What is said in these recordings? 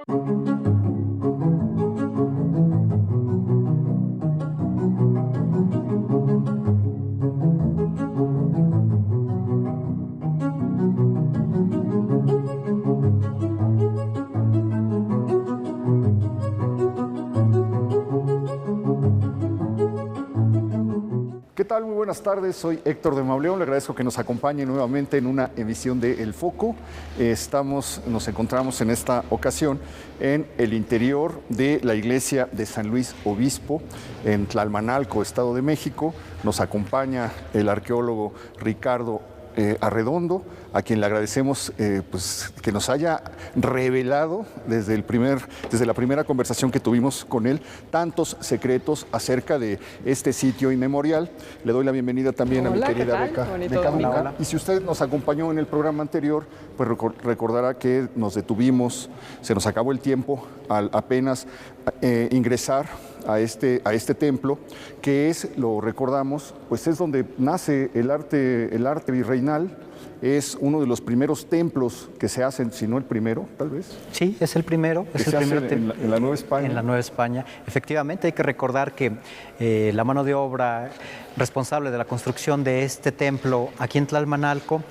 ¿Qué tal? Muy buenas tardes, soy Héctor de Mauleón, le agradezco que nos acompañe nuevamente en una emisión de El Foco. Nos encontramos en esta ocasión en el interior de la iglesia de San Luis Obispo, en Tlalmanalco, Estado de México. Nos acompaña el arqueólogo Ricardo Arredondo, a quien le agradecemos pues, que nos haya revelado desde la primera conversación que tuvimos con él tantos secretos acerca de este sitio inmemorial. Le doy la bienvenida también a mi querida Beca. Y si usted nos acompañó en el programa anterior, pues recordará que nos detuvimos, se nos acabó el tiempo al apenas ingresar a este templo, que lo recordamos, pues es donde nace el arte virreinal. Es uno de los primeros templos que se hacen, si no el primero, tal vez. Sí, es el primero. Es el primer templo en la Nueva España. En la Nueva España. Efectivamente, hay que recordar que la mano de obra responsable de la construcción de este templo aquí en Tlalmanalco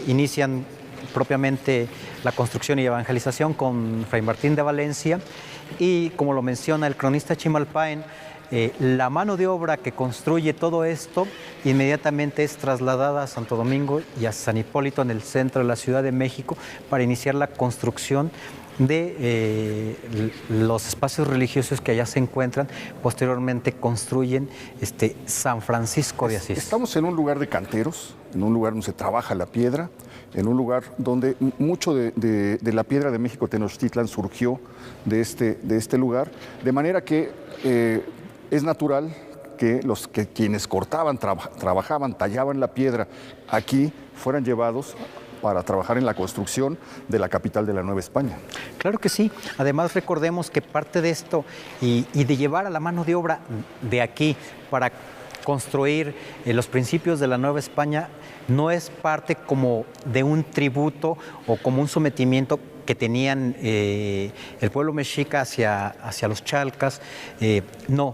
inician propiamente la construcción y evangelización con Fray Martín de Valencia, y como lo menciona el cronista Chimalpain, la mano de obra que construye todo esto inmediatamente es trasladada a Santo Domingo y a San Hipólito, en el centro de la Ciudad de México, para iniciar la construcción de los espacios religiosos que allá se encuentran. Posteriormente construyen San Francisco de Asís. Estamos en un lugar de canteros, en un lugar donde se trabaja la piedra, en un lugar donde mucho de la piedra de México Tenochtitlan surgió de este lugar, de manera que es natural que quienes cortaban, trabajaban, tallaban la piedra aquí fueran llevados para trabajar en la construcción de la capital de la Nueva España. Claro que sí. Además, recordemos que parte de esto y de llevar a la mano de obra de aquí para construir los principios de la Nueva España no es parte como de un tributo o como un sometimiento que tenían el pueblo mexica hacia los chalcas. No,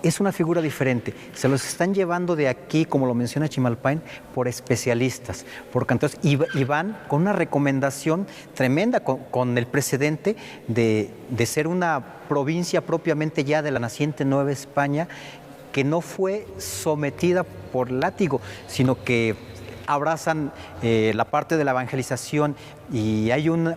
es una figura diferente. Se los están llevando de aquí, como lo menciona Chimalpain, por especialistas, por cantores, y van con una recomendación tremenda, con el precedente de ser una provincia propiamente ya de la naciente Nueva España, que no fue sometida por látigo, sino que abrazan la parte de la evangelización, y hay una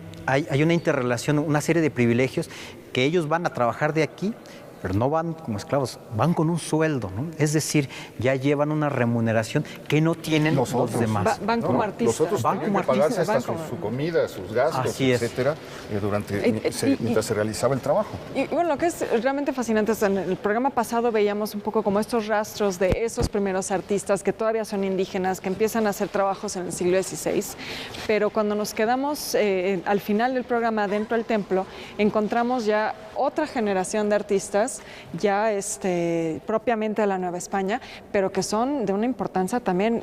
interrelación, una serie de privilegios, que ellos van a trabajar de aquí, pero no van como esclavos, van con un sueldo, ¿no? Es decir, ya llevan una remuneración que no tienen los demás. Van como artistas. Los otros tienen que pagarse hasta su comida, sus gastos, etcétera, mientras se realizaba el trabajo. Y bueno, lo que es realmente fascinante es en el programa pasado veíamos un poco como estos rastros de esos primeros artistas que todavía son indígenas, que empiezan a hacer trabajos en el siglo XVI, pero cuando nos quedamos al final del programa dentro del templo, encontramos ya otra generación de artistas, ya propiamente de la Nueva España, pero que son de una importancia también,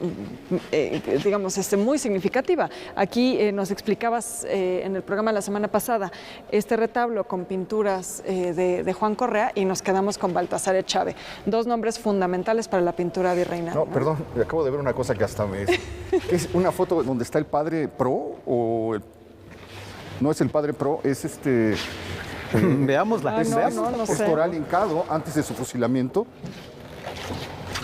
digamos, muy significativa. Aquí nos explicabas en el programa de la semana pasada este retablo con pinturas de Juan Correa, y nos quedamos con Baltasar Echave, dos nombres fundamentales para la pintura virreinal. No, perdón, acabo de ver una cosa que hasta ¿Es una foto donde está el padre Pro o no es el padre Pro, es Veámosla. No sé. Toral hincado antes de su fusilamiento.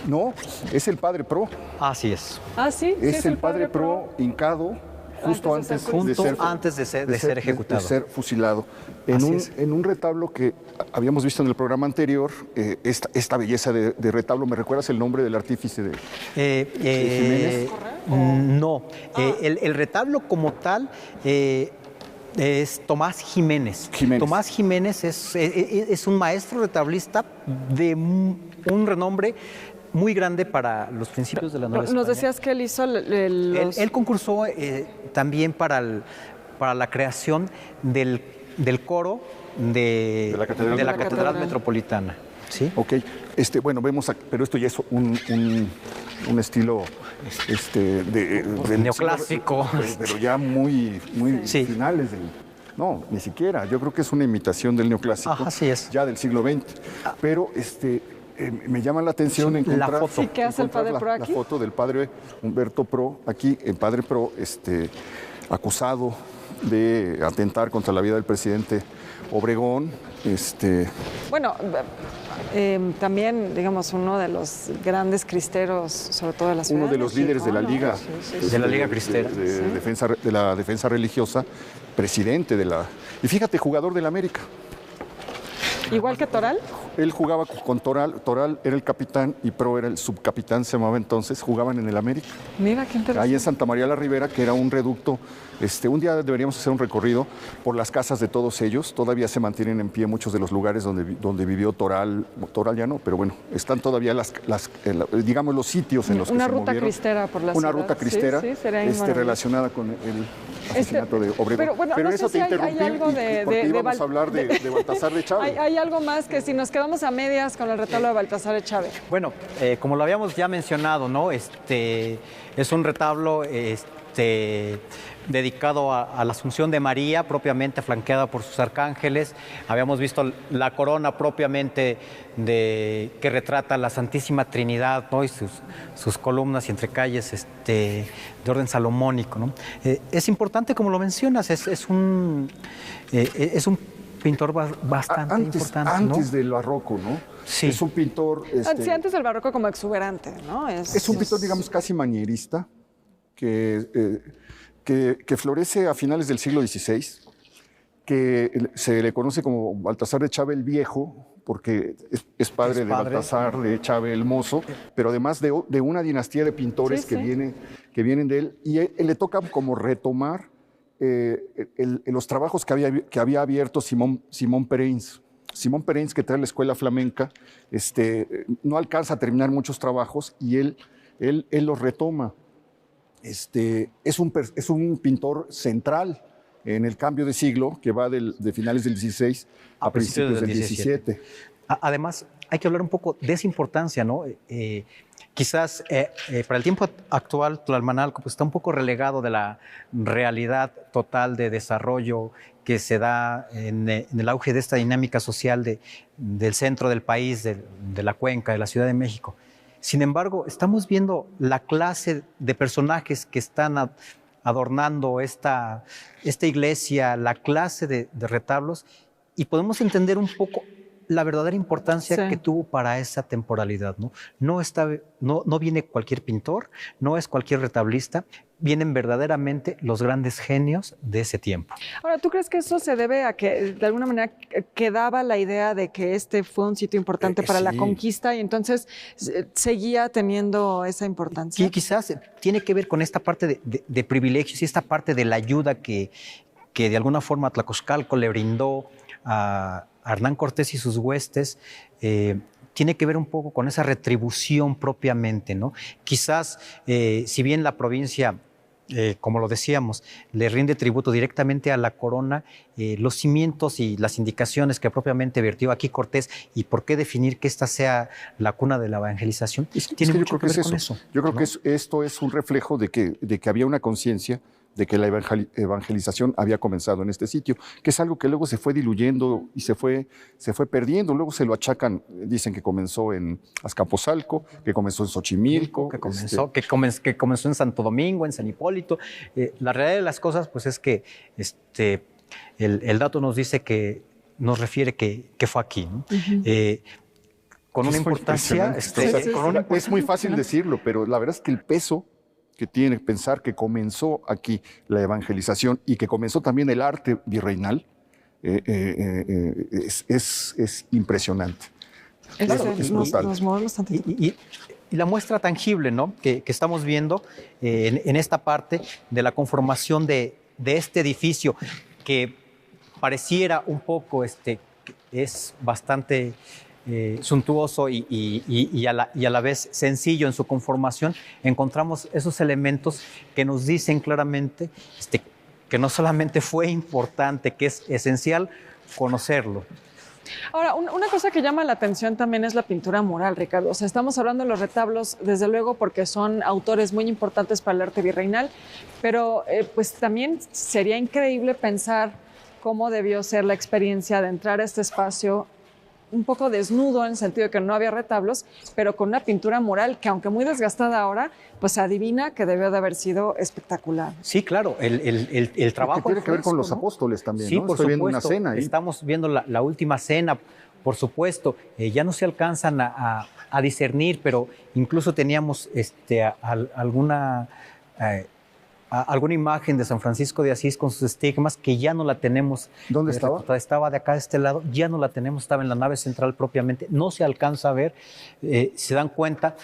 No, es el padre Pro. Así es. Ah, sí. Es el padre Pro hincado justo antes de ser ejecutado. De ser fusilado. En un retablo que habíamos visto en el programa anterior, esta belleza de retablo, ¿me recuerdas el nombre del artífice de Jiménez? No, el retablo como tal es Tomás Jiménez. Tomás Jiménez es un maestro retablista de un renombre muy grande para los principios de la Nueva España. Nos decías que él hizo Él concursó también para la creación del coro de la Catedral Metropolitana. ¿Sí? Ok, bueno, vemos, pero esto ya es un estilo neoclásico. Pero ya muy sí. finales No, ni siquiera. Yo creo que es una imitación del neoclásico. Así es. Ya del siglo XX. Pero me llama la atención encontrar la foto. ¿Y qué hace el padre Pro aquí? La foto del padre Humberto Pro. Aquí el padre Pro acusado de atentar contra la vida del presidente Obregón. Bueno, también, digamos, uno de los grandes cristeros, sobre todo de la ciudad. Uno de los líderes de la Liga. De la Liga Cristera. De la defensa religiosa, presidente de la... Y fíjate, jugador del América. Igual que Toral. Él jugaba con Toral. Toral era el capitán y Pro era el subcapitán, se llamaba entonces. Jugaban en el América. Mira, qué interesante. Ahí en Santa María la Ribera, que era un reducto. Un día deberíamos hacer un recorrido por las casas de todos ellos. Todavía se mantienen en pie muchos de los lugares donde vivió Toral. Toral ya no, pero bueno, están todavía digamos, los sitios en los que se movieron. Una ruta cristera por la Una ciudad. ruta cristera relacionada con el asesinato de Obregón. Pero no eso sé te si hay interrumpí algo porque íbamos a hablar de Baltasar de Chávez. Hay algo más que si nos quedamos a medias con el retablo de Baltasar de Chávez. Bueno, como lo habíamos ya mencionado, ¿no? Es un retablo dedicado a la Asunción de María, propiamente flanqueada por sus arcángeles. Habíamos visto la corona propiamente que retrata la Santísima Trinidad, ¿no? Y sus columnas y entrecalles de orden salomónico, ¿no? Es importante, como lo mencionas, es un pintor bastante importante, ¿no? Antes del barroco, ¿no? Sí. Es un pintor... Sí, antes del barroco como exuberante, ¿no? Es un pintor, digamos, casi manierista, que florece a finales del siglo XVI, que se le conoce como Baltasar de Chávez el Viejo, porque es padre de Baltasar de Chávez el Mozo, pero además de una dinastía de pintores que vienen de él, y él le toca como retomar los trabajos que había abierto Simón Pereins. Simón Pereins, que trae la escuela flamenca, no alcanza a terminar muchos trabajos y él los retoma. Es un pintor central en el cambio de siglo que va de finales del XVI a principios del XVII. Además, hay que hablar un poco de esa importancia, ¿no? Quizás para el tiempo actual, Tlalmanalco pues, está un poco relegado de la realidad total de desarrollo que se da en el auge de esta dinámica social del centro del país, de la cuenca, de la Ciudad de México. Sin embargo, estamos viendo la clase de personajes que están adornando esta iglesia, la clase de retablos, y podemos entender un poco la verdadera importancia que tuvo para esa temporalidad, ¿no? No viene cualquier pintor, no es cualquier retablista, vienen verdaderamente los grandes genios de ese tiempo. Ahora, ¿tú crees que eso se debe a que de alguna manera quedaba la idea de que este fue un sitio importante para la conquista y entonces seguía teniendo esa importancia? Sí, quizás tiene que ver con esta parte de privilegios y esta parte de la ayuda que de alguna forma Tlacoxcalco le brindó a Hernán Cortés y sus huestes, tiene que ver un poco con esa retribución propiamente, ¿no? Quizás, si bien la provincia, como lo decíamos, le rinde tributo directamente a la corona, los cimientos y las indicaciones que propiamente vertió aquí Cortés, y por qué definir que esta sea la cuna de la evangelización, tiene mucho que ver con eso. Yo creo que esto es un reflejo de que había una conciencia de que la evangelización había comenzado en este sitio, que es algo que luego se fue diluyendo y se fue perdiendo. Luego se lo achacan, dicen que comenzó en Azcapotzalco, que comenzó en Xochimilco. Que comenzó en Santo Domingo, en San Hipólito. La realidad de las cosas pues, es que el dato nos dice nos refiere que fue aquí, ¿no? Con una importancia... Es muy fácil decirlo, pero la verdad es que el peso que tiene pensar que comenzó aquí la evangelización y que comenzó también el arte virreinal, es impresionante. Es brutal. Y la muestra tangible, ¿no? que estamos viendo en esta parte de la conformación de este edificio, que pareciera un poco, es bastante... suntuoso y a la vez sencillo en su conformación, encontramos esos elementos que nos dicen claramente que no solamente fue importante, que es esencial conocerlo. Ahora, una cosa que llama la atención también es la pintura mural, Ricardo. O sea, estamos hablando de los retablos, desde luego, porque son autores muy importantes para el arte virreinal, pero pues también sería increíble pensar cómo debió ser la experiencia de entrar a este espacio un poco desnudo, en el sentido de que no había retablos, pero con una pintura mural que, aunque muy desgastada ahora, pues se adivina que debió de haber sido espectacular. Sí, claro, el trabajo... Que tiene que ver con los apóstoles también, sí, ¿no? por Estoy viendo supuesto. una cena ahí. Estamos viendo la última cena, por supuesto. Ya no se alcanzan a discernir, pero incluso teníamos alguna imagen de San Francisco de Asís con sus estigmas que ya no la tenemos. ¿Dónde estaba? Estaba de acá de este lado, ya no la tenemos, estaba en la nave central propiamente, no se alcanza a ver, se dan cuenta,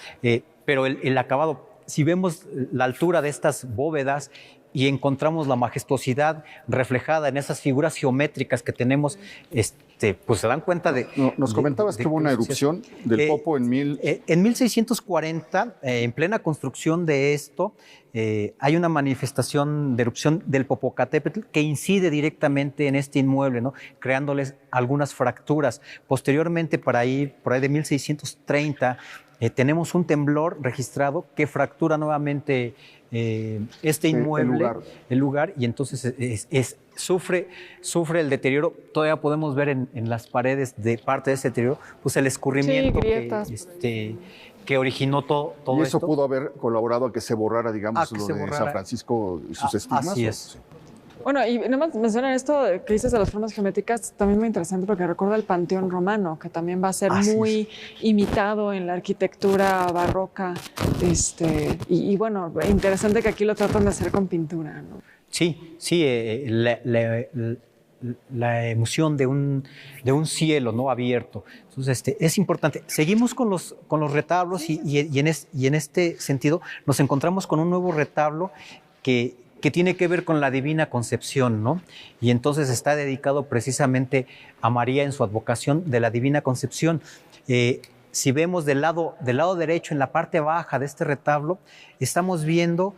pero el acabado, si vemos la altura de estas bóvedas y encontramos la majestuosidad reflejada en esas figuras geométricas que tenemos, pues se dan cuenta de... Nos comentabas que hubo una erupción del Popo en 1640, en plena construcción de esto, hay una manifestación de erupción del Popocatépetl que incide directamente en este inmueble, ¿no? Creándoles algunas fracturas. Posteriormente, por ahí de 1630, tenemos un temblor registrado que fractura nuevamente este inmueble, el lugar, y entonces sufre el deterioro. Todavía podemos ver en las paredes de parte de ese deterioro, pues el escurrimiento que originó todo esto. ¿Y eso esto pudo haber colaborado a que se borrara, digamos, lo de San Francisco y sus estigmas? Así es. Bueno, y nada más mencionar esto que dices de las formas geométricas, también muy interesante porque recuerda el Panteón Romano, que también va a ser muy imitado en la arquitectura barroca. Y bueno, interesante que aquí lo tratan de hacer con pintura, ¿no? Sí, la emoción de un cielo, ¿no?, abierto. Entonces, es importante. Seguimos con los retablos y en este sentido nos encontramos con un nuevo retablo que tiene que ver con la Divina Concepción, ¿no? Y entonces está dedicado precisamente a María en su advocación de la Divina Concepción. Si vemos del lado derecho, en la parte baja de este retablo, estamos viendo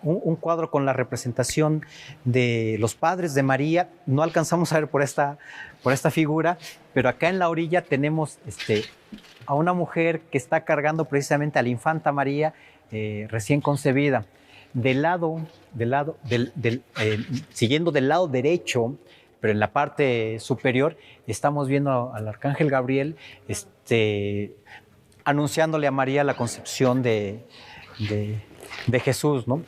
un cuadro con la representación de los padres de María. No alcanzamos a ver por esta figura, pero acá en la orilla tenemos a una mujer que está cargando precisamente a la infanta María recién concebida. Siguiendo del lado derecho, pero en la parte superior, estamos viendo al arcángel Gabriel anunciándole a María la concepción de Jesús, ¿no?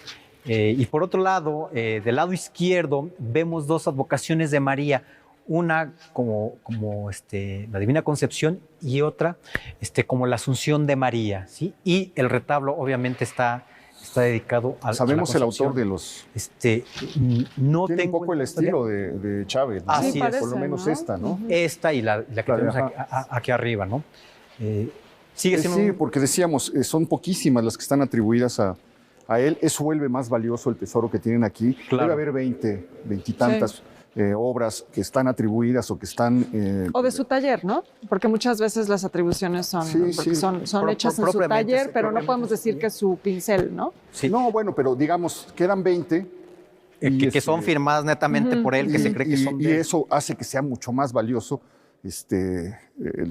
Y por otro lado, del lado izquierdo, vemos dos advocaciones de María, una como la Divina Concepción y otra como la Asunción de María, ¿sí? Y el retablo obviamente está dedicado a... ¿Sabemos el autor de los...? No tiene tengo un poco el estilo de Chávez, ¿no? Así es. Por lo menos, ¿no? Esta, ¿no? Esta y la que tenemos aquí arriba, ¿no? Sigue siendo... Sí, porque decíamos, son poquísimas las que están atribuidas a él. Eso vuelve más valioso el tesoro que tienen aquí. Claro. Debe haber 20 y tantas obras que están atribuidas o que están... o de su taller, ¿no? Porque muchas veces las atribuciones son hechas en su taller, pero no podemos decir que es su pincel, ¿no? Sí. No, bueno, pero digamos, quedan 20. Que son firmadas netamente por él, que se cree que son de él. Y eso hace que sea mucho más valioso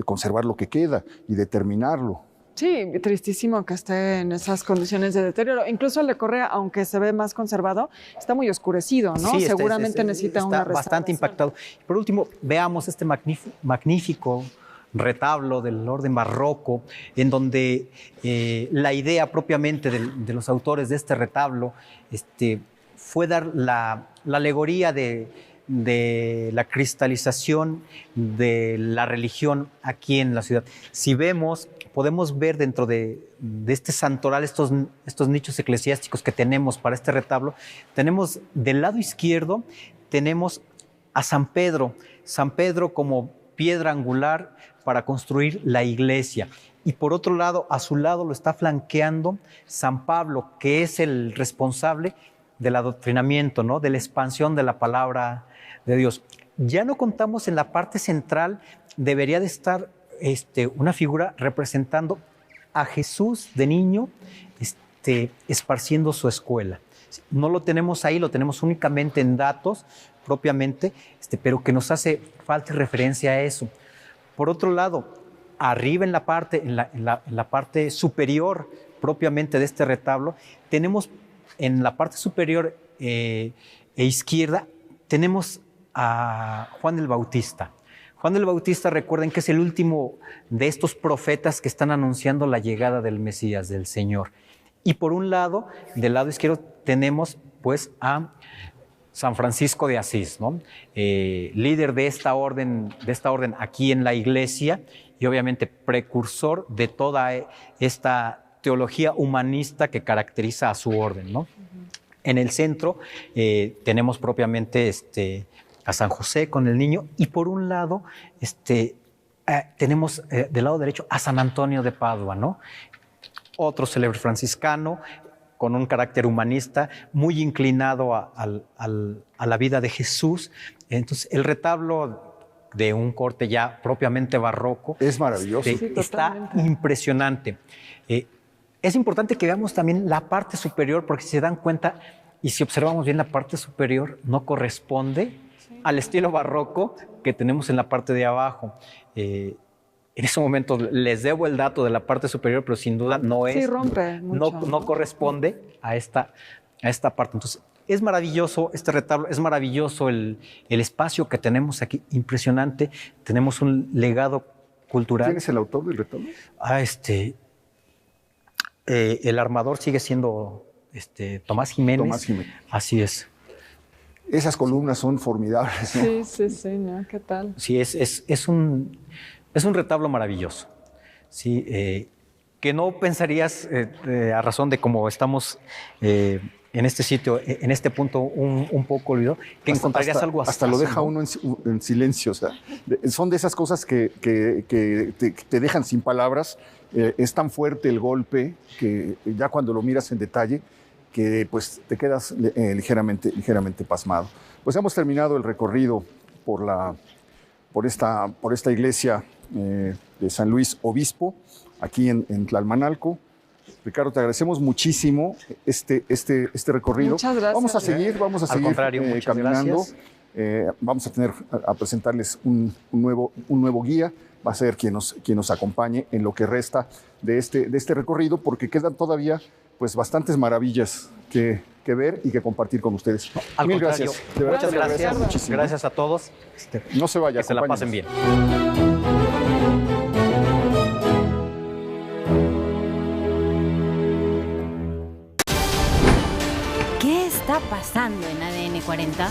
conservar lo que queda y determinarlo. Sí, tristísimo que esté en esas condiciones de deterioro. Incluso el de Correa, aunque se ve más conservado, está muy oscurecido, ¿no? Sí, seguramente necesita una restauración. Bastante impactado. Por último, veamos este magnífico retablo del orden barroco, en donde la idea propiamente de los autores de este retablo fue dar la alegoría de la cristalización de la religión aquí en la ciudad. Si vemos, podemos ver dentro de este santoral estos nichos eclesiásticos que tenemos para este retablo. Tenemos del lado izquierdo, tenemos a San Pedro como piedra angular para construir la iglesia. Y por otro lado, a su lado lo está flanqueando San Pablo, que es el responsable del adoctrinamiento, ¿no?, de la expansión de la palabra de Dios. Ya no contamos en la parte central, debería de estar una figura representando a Jesús de niño esparciendo su escuela. No lo tenemos ahí, lo tenemos únicamente en datos propiamente, pero que nos hace falta referencia a eso. Por otro lado, arriba en la parte superior propiamente de este retablo, tenemos en la parte superior e izquierda tenemos a Juan el Bautista. Juan el Bautista, recuerden que es el último de estos profetas que están anunciando la llegada del Mesías, del Señor. Y por un lado, del lado izquierdo, tenemos pues a San Francisco de Asís, ¿no? Líder de esta orden aquí en la iglesia y obviamente precursor de toda esta teología humanista que caracteriza a su orden, ¿no? En el centro tenemos propiamente a San José con el niño y por un lado tenemos del lado derecho a San Antonio de Padua, ¿no? Otro célebre franciscano con un carácter humanista muy inclinado a la vida de Jesús. Entonces el retablo de un corte ya propiamente barroco es maravilloso. Sí, está impresionante. Es importante que veamos también la parte superior porque si se dan cuenta y si observamos bien la parte superior no corresponde al estilo barroco que tenemos en la parte de abajo. En ese momento les debo el dato de la parte superior, pero sin duda no es. Sí, rompe mucho. No corresponde a esta parte. Entonces, es maravilloso este retablo, es maravilloso el espacio que tenemos aquí, impresionante. Tenemos un legado cultural. ¿Quién es el autor del retablo? El armador sigue siendo Tomás Jiménez. Tomás Jiménez. Así es. Esas columnas son formidables, ¿no? Sí, ¿no? ¿Qué tal? Sí, es un retablo maravilloso. Sí, que no pensarías, a razón de cómo estamos en este sitio, en este punto un poco olvidado, que encontrarías algo así. Hasta lo deja uno en silencio. O sea, son de esas cosas que te dejan sin palabras. Es tan fuerte el golpe que ya cuando lo miras en detalle, que pues te quedas ligeramente pasmado. Pues hemos terminado el recorrido por esta iglesia de San Luis Obispo, aquí en Tlalmanalco. Ricardo, te agradecemos muchísimo este recorrido. Muchas gracias. Vamos a seguir Al contrario, muchas caminando. gracias. Vamos a presentarles un nuevo guía. Va a ser quien nos acompañe en lo que resta de este recorrido, porque quedan todavía pues bastantes maravillas que ver y que compartir con ustedes. Al Mil contrario, gracias. De verdad, muchas te agradezco gracias. muchísimo. Gracias a todos. No se vaya. Que se la pasen bien. ¿Qué está pasando en ADN 40?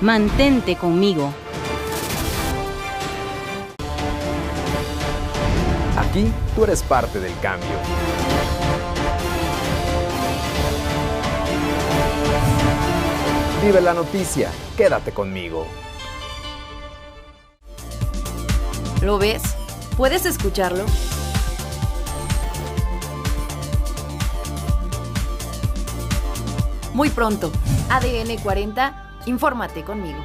Mantente conmigo. Aquí tú eres parte del cambio. Vive la noticia, quédate conmigo. ¿Lo ves? ¿Puedes escucharlo? Muy pronto, ADN 40, infórmate conmigo.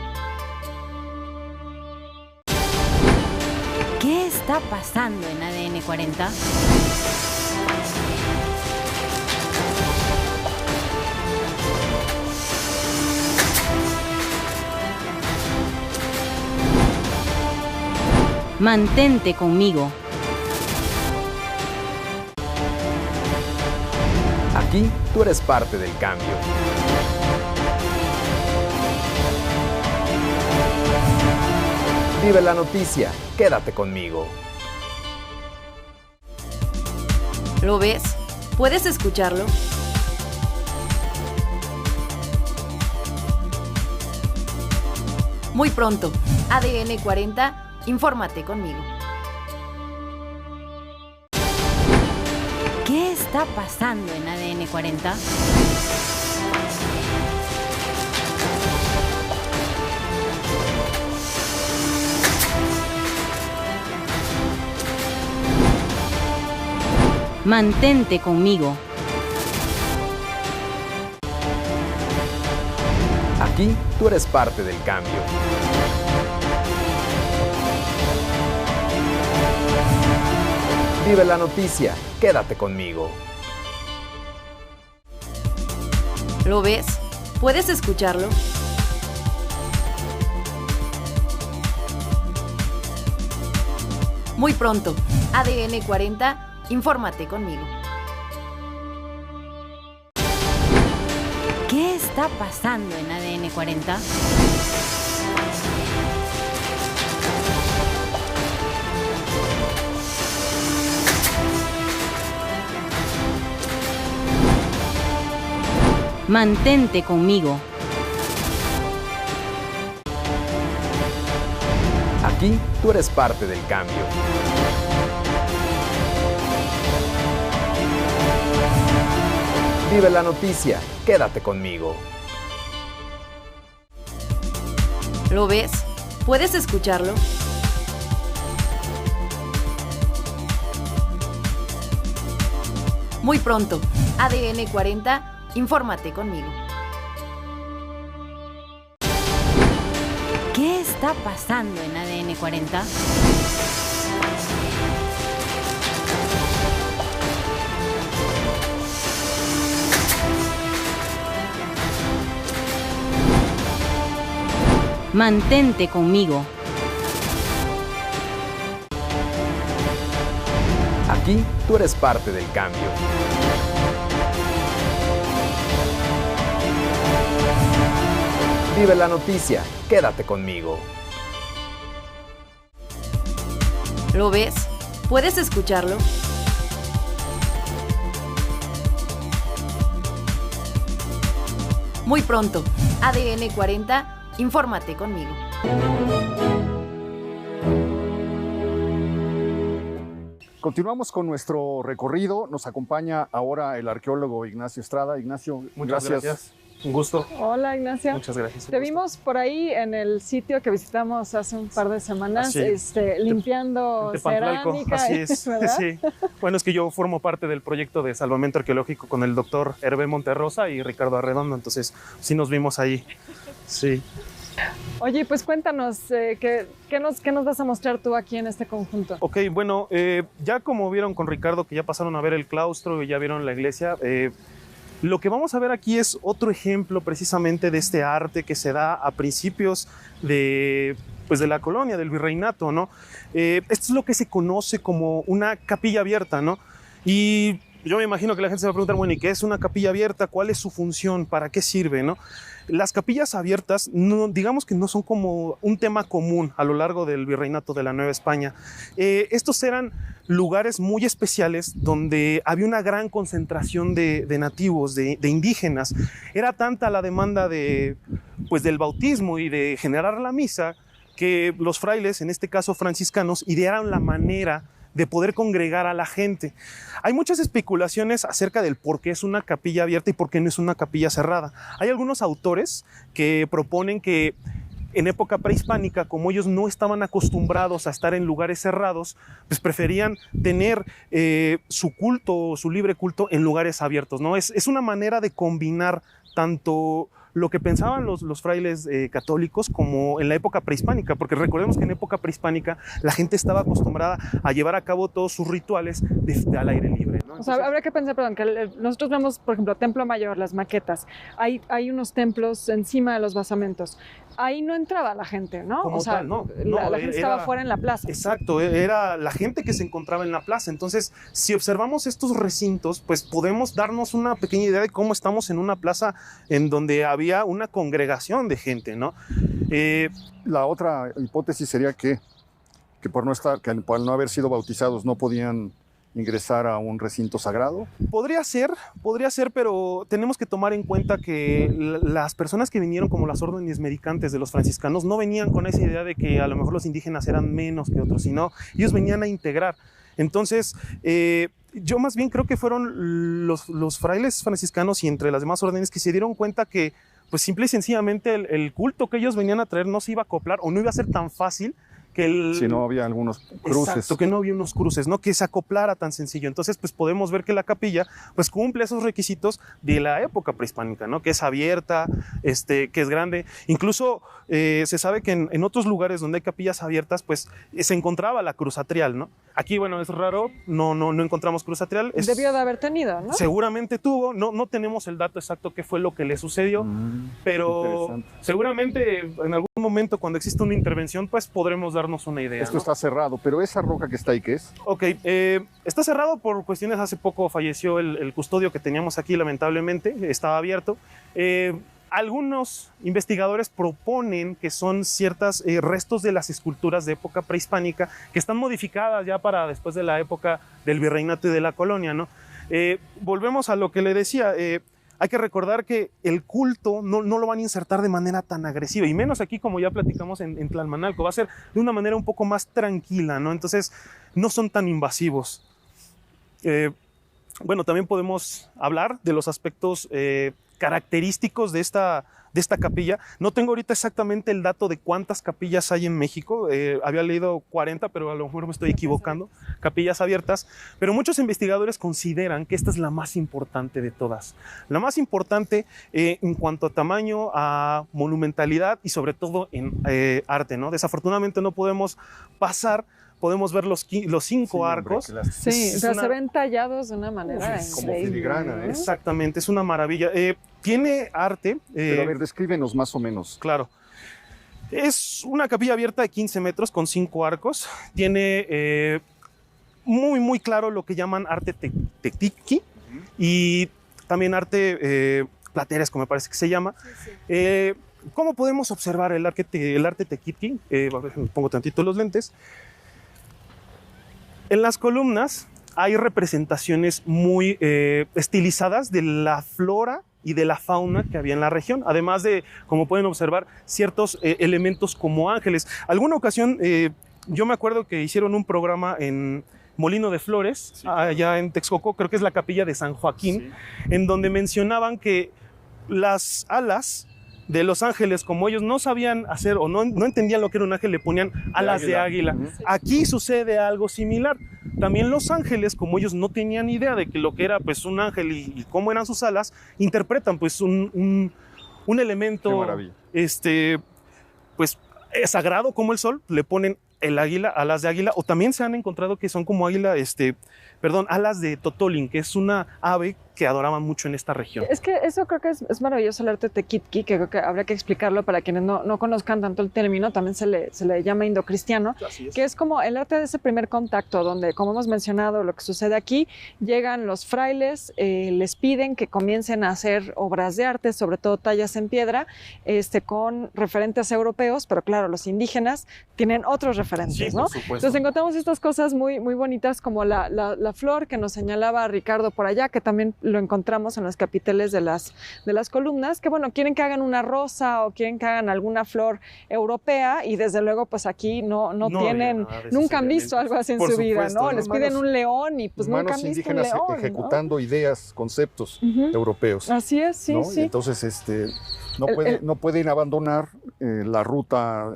¿Qué está pasando en ADN 40? Mantente conmigo. Aquí tú eres parte del cambio. Vive la noticia, quédate conmigo. ¿Lo ves? ¿Puedes escucharlo? Muy pronto, ADN 40, infórmate conmigo. ¿Qué está pasando en ADN 40? Mantente conmigo. Aquí tú eres parte del cambio. Vive la noticia, quédate conmigo. ¿Lo ves? ¿Puedes escucharlo? Muy pronto, ADN 40, infórmate conmigo. ¿Qué está pasando en ADN 40? Mantente conmigo. Aquí tú eres parte del cambio. Vive la noticia, quédate conmigo. ¿Lo ves? ¿Puedes escucharlo? Muy pronto, ADN 40, infórmate conmigo. ¿Qué está pasando en ADN 40? Mantente conmigo. Aquí tú eres parte del cambio. Vive la noticia, quédate conmigo. ¿Lo ves? ¿Puedes escucharlo? Muy pronto, ADN 40, infórmate conmigo. Continuamos con nuestro recorrido. Nos acompaña ahora el arqueólogo Ignacio Estrada. Ignacio, Muchas gracias. Un gusto. Hola, Ignacio. Muchas gracias. Te vimos por ahí en el sitio que visitamos hace un par de semanas, limpiando Tepantlalco, cerámica. así es. ¿Verdad? Sí. Bueno, es que yo formo parte del proyecto de salvamento arqueológico con el doctor Hervé Monterrosa y Ricardo Arredondo, entonces sí nos vimos ahí. Sí. Oye, pues cuéntanos, ¿qué nos vas a mostrar tú aquí en este conjunto? Ok, bueno, ya como vieron con Ricardo que ya pasaron a ver el claustro y ya vieron la iglesia, lo que vamos a ver aquí es otro ejemplo precisamente de este arte que se da a principios de la colonia, del virreinato, ¿no? Esto es lo que se conoce como una capilla abierta, ¿no? Y yo me imagino que la gente se va a preguntar, bueno, ¿y qué es una capilla abierta? ¿Cuál es su función? ¿Para qué sirve, no? Las capillas abiertas, no, digamos que no son como un tema común a lo largo del virreinato de la Nueva España. Estos eran lugares muy especiales donde había una gran concentración de nativos, de indígenas. Era tanta la demanda del bautismo y de generar la misa que los frailes, en este caso franciscanos, idearon la manera de poder congregar a la gente. Hay muchas especulaciones acerca del por qué es una capilla abierta y por qué no es una capilla cerrada. Hay algunos autores que proponen que en época prehispánica, como ellos no estaban acostumbrados a estar en lugares cerrados, pues preferían tener su culto, su libre culto en lugares abiertos, ¿no? Es una manera de combinar tanto lo que pensaban los frailes católicos como en la época prehispánica, porque recordemos que en época prehispánica la gente estaba acostumbrada a llevar a cabo todos sus rituales al aire libre, ¿no? O sea, habría que pensar, perdón, que nosotros vemos, por ejemplo, Templo Mayor, las maquetas, hay unos templos encima de los basamentos. Ahí no entraba la gente, ¿no? Como o sea, tal, no, la gente estaba fuera en la plaza. Exacto, era la gente que se encontraba en la plaza. Entonces, si observamos estos recintos, pues podemos darnos una pequeña idea de cómo estamos en una plaza en donde había una congregación de gente, ¿no? La otra hipótesis sería que por no haber sido bautizados no podían ingresar a un recinto sagrado. Podría ser, pero tenemos que tomar en cuenta que las personas que vinieron como las órdenes mendicantes de los franciscanos no venían con esa idea de que a lo mejor los indígenas eran menos que otros, sino ellos venían a integrar. Entonces, yo más bien creo que fueron los frailes franciscanos y entre las demás órdenes que se dieron cuenta que pues simple y sencillamente el culto que ellos venían a traer no se iba a acoplar o no iba a ser tan fácil que si no había algunos cruces. Exacto, que no había unos cruces, ¿no? Que se acoplara tan sencillo. Entonces, pues podemos ver que la capilla pues cumple esos requisitos de la época prehispánica, ¿no? Que es abierta, que es grande. Incluso se sabe que en otros lugares donde hay capillas abiertas, pues se encontraba la cruz atrial, ¿no? Aquí, bueno, es raro, no encontramos cruz atrial. Debió de haber tenido, ¿no? Seguramente tuvo, no tenemos el dato exacto qué fue lo que le sucedió, pero seguramente en algún momento cuando existe una intervención, pues podremos dar darnos una idea. Esto ¿no? está cerrado, pero esa roca que está ahí, ¿qué es? Ok, está cerrado por cuestiones, hace poco falleció el custodio que teníamos aquí, lamentablemente, estaba abierto. Algunos investigadores proponen que son ciertos restos de las esculturas de época prehispánica que están modificadas ya para después de la época del virreinato y de la colonia, ¿no? Volvemos a lo que le decía, hay que recordar que el culto no lo van a insertar de manera tan agresiva, y menos aquí como ya platicamos en Tlalmanalco, va a ser de una manera un poco más tranquila, ¿no? Entonces no son tan invasivos. Bueno, también podemos hablar de los aspectos característicos de esta capilla. No tengo ahorita exactamente el dato de cuántas capillas hay en México. Había leído 40, pero a lo mejor me estoy equivocando. Capillas abiertas. Pero muchos investigadores consideran que esta es la más importante de todas. La más importante en cuanto a tamaño, a monumentalidad y sobre todo en arte, ¿no? Desafortunadamente no podemos pasar. Podemos ver los 5 arcos. Sí, pero se ven tallados de una manera como filigrana, ¿eh? Exactamente, es una maravilla. Tiene arte. Pero a ver, descríbenos más o menos. Claro. Es una capilla abierta de 15 metros con 5 arcos. Tiene muy claro lo que llaman arte tequitqui y también arte plateresco, me parece que se llama. ¿Cómo podemos observar el arte tequitqui? A ver, me pongo tantito los lentes. En las columnas hay representaciones muy estilizadas de la flora y de la fauna que había en la región, además de, como pueden observar, ciertos elementos como ángeles. Alguna ocasión, yo me acuerdo que hicieron un programa en Molino de Flores, sí, allá en Texcoco, creo que es la capilla de San Joaquín, sí, en donde mencionaban que las alas de los ángeles, como ellos no sabían hacer o no entendían lo que era un ángel, le ponían alas de águila. Aquí sucede algo similar. También los ángeles, como ellos no tenían idea de que lo que era pues un ángel y cómo eran sus alas, interpretan pues un elemento pues sagrado como el sol, le ponen el águila, alas de águila, o también se han encontrado que son como águila, alas de totolín, que es una ave que adoraban mucho en esta región. Es que eso creo que es maravilloso, el arte tequitqui, que creo que habría que explicarlo para quienes no conozcan tanto el término. También se le llama indocristiano, que es como el arte de ese primer contacto, donde, como hemos mencionado, lo que sucede aquí, llegan los frailes, les piden que comiencen a hacer obras de arte, sobre todo tallas en piedra, con referentes europeos, pero claro, los indígenas tienen otros referentes, sí, ¿no? Entonces encontramos estas cosas muy bonitas, como la flor que nos señalaba Ricardo por allá, que también lo encontramos en los capiteles de las columnas, que bueno, quieren que hagan una rosa o quieren que hagan alguna flor europea, y desde luego pues aquí no tienen, nunca han visto algo así en su vida, ¿no? Les piden un león y pues nunca han visto un león, indígenas ejecutando ideas, conceptos europeos. Así es, sí, ¿no? sí. Y entonces no pueden abandonar la ruta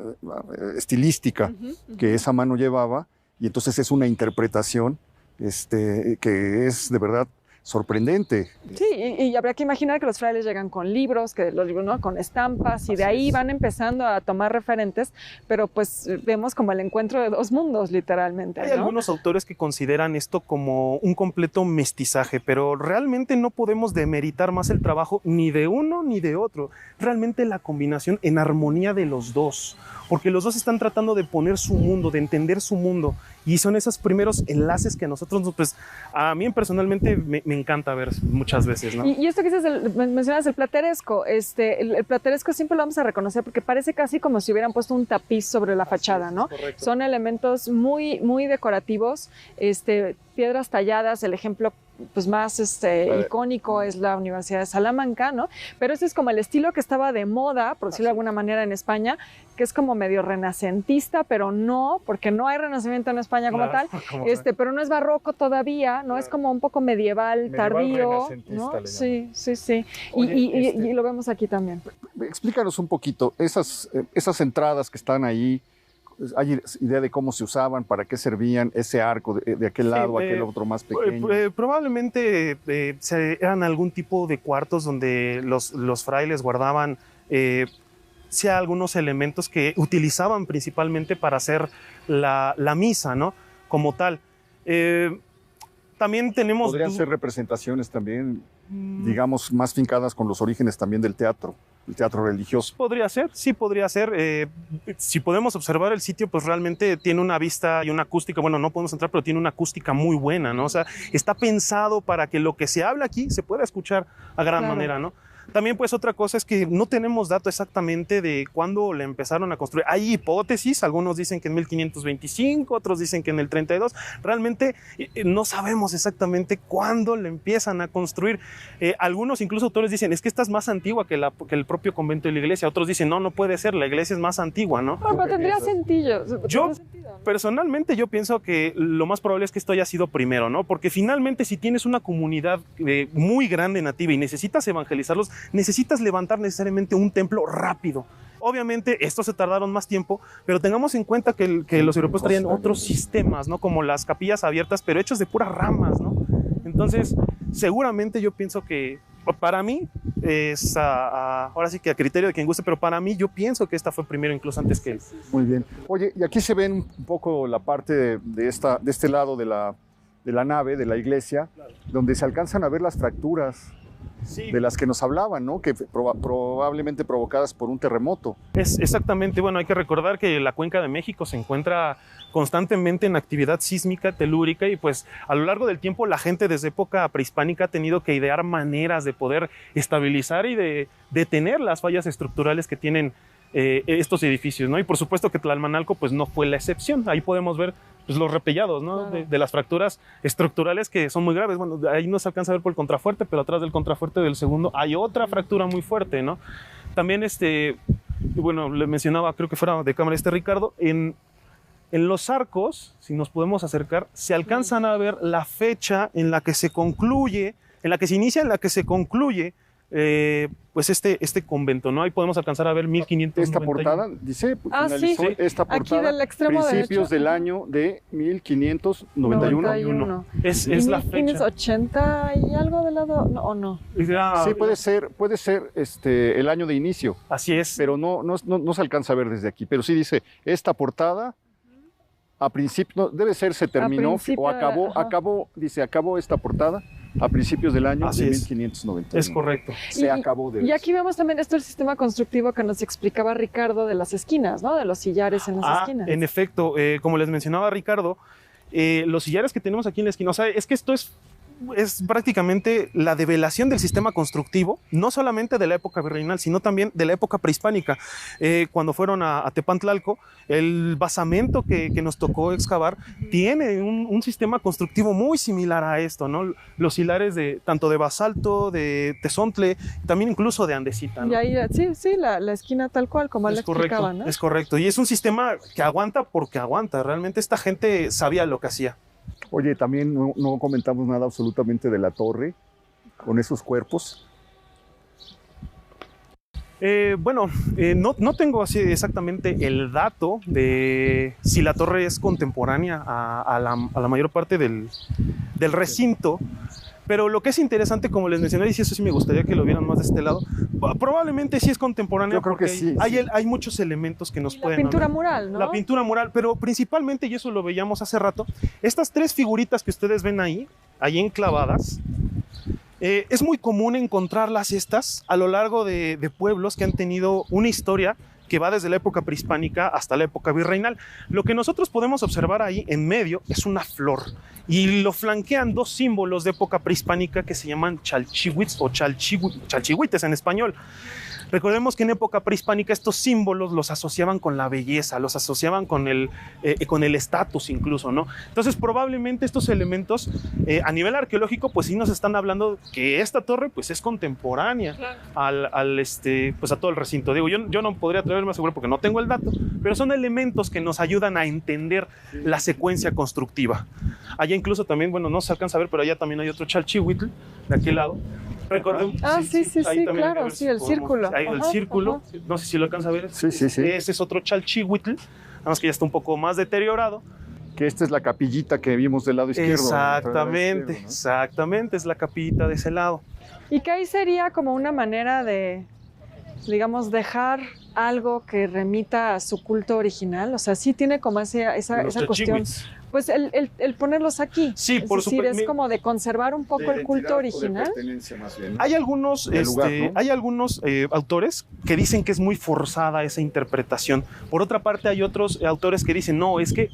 estilística que esa mano llevaba, y entonces es una interpretación que es de verdad sorprendente. Sí, y habría que imaginar que los frailes llegan con libros, que los libros, ¿no?, con estampas, y de ahí van empezando a tomar referentes, pero pues vemos como el encuentro de dos mundos, literalmente, ¿no? Hay algunos autores que consideran esto como un completo mestizaje, pero realmente no podemos demeritar más el trabajo ni de uno ni de otro. Realmente la combinación en armonía de los dos, porque los dos están tratando de poner su mundo, de entender su mundo, y son esos primeros enlaces que a nosotros, pues a mí personalmente me encanta ver muchas veces, ¿no? Y esto que dices, mencionas el plateresco, el plateresco siempre lo vamos a reconocer porque parece casi como si hubieran puesto un tapiz sobre la fachada, ¿no? Son elementos muy decorativos, piedras talladas. El ejemplo pues más icónico es la Universidad de Salamanca, ¿no? Pero ese es como el estilo que estaba de moda, por decirlo de alguna manera, en España, que es como medio renacentista, pero no, porque no hay renacimiento en España como tal, pero no es barroco todavía, ¿no? Es como un poco medieval tardío, ¿no? Sí. Oye, y lo vemos aquí también. Explícanos un poquito, esas entradas que están ahí, ¿hay idea de cómo se usaban, para qué servían, ese arco de aquel lado, aquel otro más pequeño? Probablemente eran algún tipo de cuartos donde los frailes guardaban sea algunos elementos que utilizaban principalmente para hacer la misa, ¿no? Como tal. También tenemos... Podrían ser representaciones también, digamos, más fincadas con los orígenes también del teatro. el teatro religioso. Podría ser, sí podría ser. Si podemos observar el sitio, pues realmente tiene una vista y una acústica, bueno, no podemos entrar, pero tiene una acústica muy buena, ¿no? O sea, está pensado para que lo que se habla aquí se pueda escuchar a gran manera, ¿no? También, pues, otra cosa es que no tenemos dato exactamente de cuándo le empezaron a construir. Hay hipótesis, algunos dicen que en 1525, otros dicen que en el 32. Realmente no sabemos exactamente cuándo le empiezan a construir. Algunos, incluso autores, dicen, es que esta es más antigua que el propio convento de la iglesia. Otros dicen, no puede ser, la iglesia es más antigua, ¿no? Pero tendría sentido. Yo, personalmente, yo pienso que lo más probable es que esto haya sido primero, ¿no? Porque finalmente, si tienes una comunidad muy grande nativa y necesitas evangelizarlos, necesitas levantar necesariamente un templo rápido. Obviamente, estos se tardaron más tiempo, pero tengamos en cuenta que los europeos traían otros sistemas, ¿no? Como las capillas abiertas, pero hechos de puras ramas, ¿no? Entonces, seguramente yo pienso que, para mí, es ahora sí que a criterio de quien guste, pero para mí yo pienso que esta fue primero incluso antes que él. Muy bien. Oye, y aquí se ven un poco la parte de este lado de la nave, de la iglesia, donde se alcanzan a ver las fracturas. Sí. De las que nos hablaban, ¿no? Que probablemente provocadas por un terremoto. Es exactamente, bueno, hay que recordar que la Cuenca de México se encuentra constantemente en actividad sísmica, telúrica, y pues a lo largo del tiempo la gente desde época prehispánica ha tenido que idear maneras de poder estabilizar y de detener las fallas estructurales que tienen estos edificios, ¿no? Y por supuesto que Tlalmanalco pues no fue la excepción. Ahí podemos ver pues, los repellados, ¿no? De las fracturas estructurales que son muy graves. Bueno, ahí no se alcanza a ver por el contrafuerte, pero atrás del contrafuerte del segundo hay otra fractura muy fuerte, ¿no? También, bueno, le mencionaba, creo que fuera de cámara Ricardo, en los arcos, si nos podemos acercar, se alcanzan a ver la fecha en la que se concluye, en la que se inicia, en la que se concluye pues este convento, ¿no? Ahí podemos alcanzar a ver 1591. Esta portada, dice, finalizó sí. esta portada, aquí del extremo principios derecho. del año de 1591. Es la fecha. ¿Tienes 80 y algo de lado? No, ¿o no? Sí, puede ser el año de inicio. Así es. Pero no se alcanza a ver desde aquí. Pero sí dice, esta portada, a principio, debe ser, se terminó o acabó esta portada a principios del año de 1591. Es correcto. Se acabó de Y aquí vemos también el sistema constructivo que nos explicaba Ricardo de las esquinas, ¿no? De los sillares en las esquinas. En efecto, como les mencionaba Ricardo, los sillares que tenemos aquí en la esquina, o sea, es que esto es prácticamente la develación del sistema constructivo, no solamente de la época virreinal, sino también de la época prehispánica. Cuando fueron a Tepantlalco, el basamento que nos tocó excavar tiene un sistema constructivo muy similar a esto, ¿no? Los sillares tanto de basalto, de tezontle, también incluso de andesita, ¿no? Y ahí, sí, la esquina tal cual, como él explicaba, ¿no? Es correcto, y es un sistema que aguanta porque aguanta. Realmente esta gente sabía lo que hacía. Oye, también no comentamos nada absolutamente de la torre con esos cuerpos. Bueno, no tengo así exactamente el dato de si la torre es contemporánea a la mayor parte del recinto, pero lo que es interesante, como les mencioné, y eso sí me gustaría que lo vieran más de este lado, probablemente sí es contemporánea. Yo creo que sí. Hay muchos elementos que nos pueden... La pintura mural, ¿no? La pintura mural, pero principalmente, y eso lo veíamos hace rato, estas tres figuritas que ustedes ven ahí enclavadas, es muy común encontrarlas a lo largo de pueblos que han tenido una historia que va desde la época prehispánica hasta la época virreinal. Lo que nosotros podemos observar ahí en medio es una flor y lo flanquean dos símbolos de época prehispánica que se llaman chalchihuitz o chalchihuites en español. Recordemos que en época prehispánica estos símbolos los asociaban con la belleza, los asociaban con el estatus incluso, ¿no? Entonces probablemente estos elementos a nivel arqueológico pues sí nos están hablando que esta torre pues es contemporánea pues a todo el recinto. Digo, yo no podría atreverme a asegurar porque no tengo el dato, pero son elementos que nos ayudan a entender la secuencia constructiva. Allá incluso también, bueno, no se alcanza a ver, pero allá también hay otro chalchihuitl de aquel lado. Recordemos, sí, claro, sí, el círculo. Ahí el círculo, no sé si lo alcanza a ver. Sí. Ese es otro chalchihuitl, nada más que ya está un poco más deteriorado. Que esta es la capillita que vimos del lado izquierdo. Exactamente, izquierdo, ¿no? Exactamente, es la capillita de ese lado. Y que ahí sería como una manera de, digamos, dejar algo que remita a su culto original? O sea, sí tiene como esa cuestión. Pues el ponerlos aquí. Sí, por supuesto. Es como de conservar un poco el culto original. Más bien, ¿no? Hay algunos, lugar, ¿no? hay algunos autores que dicen que es muy forzada esa interpretación. Por otra parte, hay otros autores que dicen, no, es que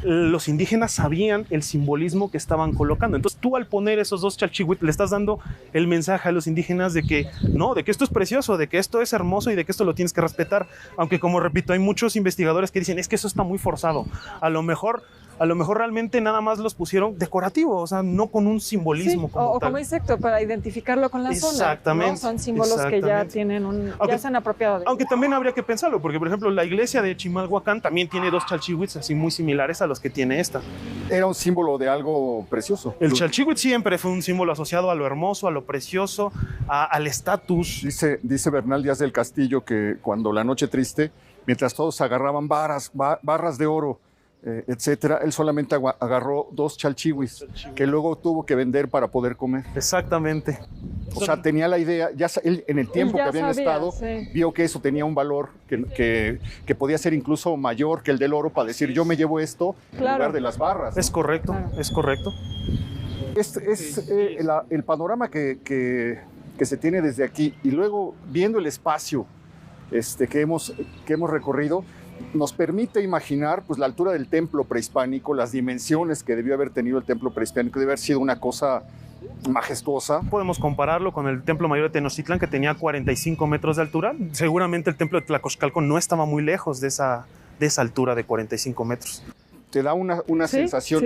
los indígenas sabían el simbolismo que estaban colocando. Entonces tú, al poner esos dos chalchihuitl, le estás dando el mensaje a los indígenas de que no, de que esto es precioso, de que esto es hermoso y de que esto lo tienes que respetar. Aunque, como repito, hay muchos investigadores que dicen, es que eso está muy forzado. A lo mejor realmente nada más los pusieron decorativo, o sea, no con un simbolismo. Sí, como o tal. como insecto, para identificarlo con la zona. Exactamente. ¿No? Son símbolos que ya tienen ya se han apropiado de. Aunque también habría que pensarlo, porque por ejemplo la iglesia de Chimalhuacán también tiene dos chalchihuitls así muy similares a los que tiene esta. Era un símbolo de algo precioso. El chalchihuitl siempre fue un símbolo asociado a lo hermoso, a lo precioso, al estatus. Dice Bernal Díaz del Castillo que cuando la noche triste, mientras todos agarraban barras de oro, etcétera, él solamente agarró 2 chalchihuis que luego tuvo que vender para poder comer. Exactamente. O sea, tenía la idea, él, en el tiempo que habían estado, vio que eso tenía un valor que podía ser incluso mayor que el del oro, para decir, yo me llevo esto en lugar de las barras, ¿no? Es correcto, es correcto. El panorama que se tiene desde aquí, y luego viendo el espacio que hemos recorrido, nos permite imaginar pues la altura del templo prehispánico, las dimensiones que debió haber tenido el templo prehispánico, debe haber sido una cosa majestuosa. Podemos compararlo con el templo mayor de Tenochtitlán, que tenía 45 metros de altura. Seguramente el templo de Tlacoxcalco no estaba muy lejos de esa altura de 45 metros. Te da una sensación,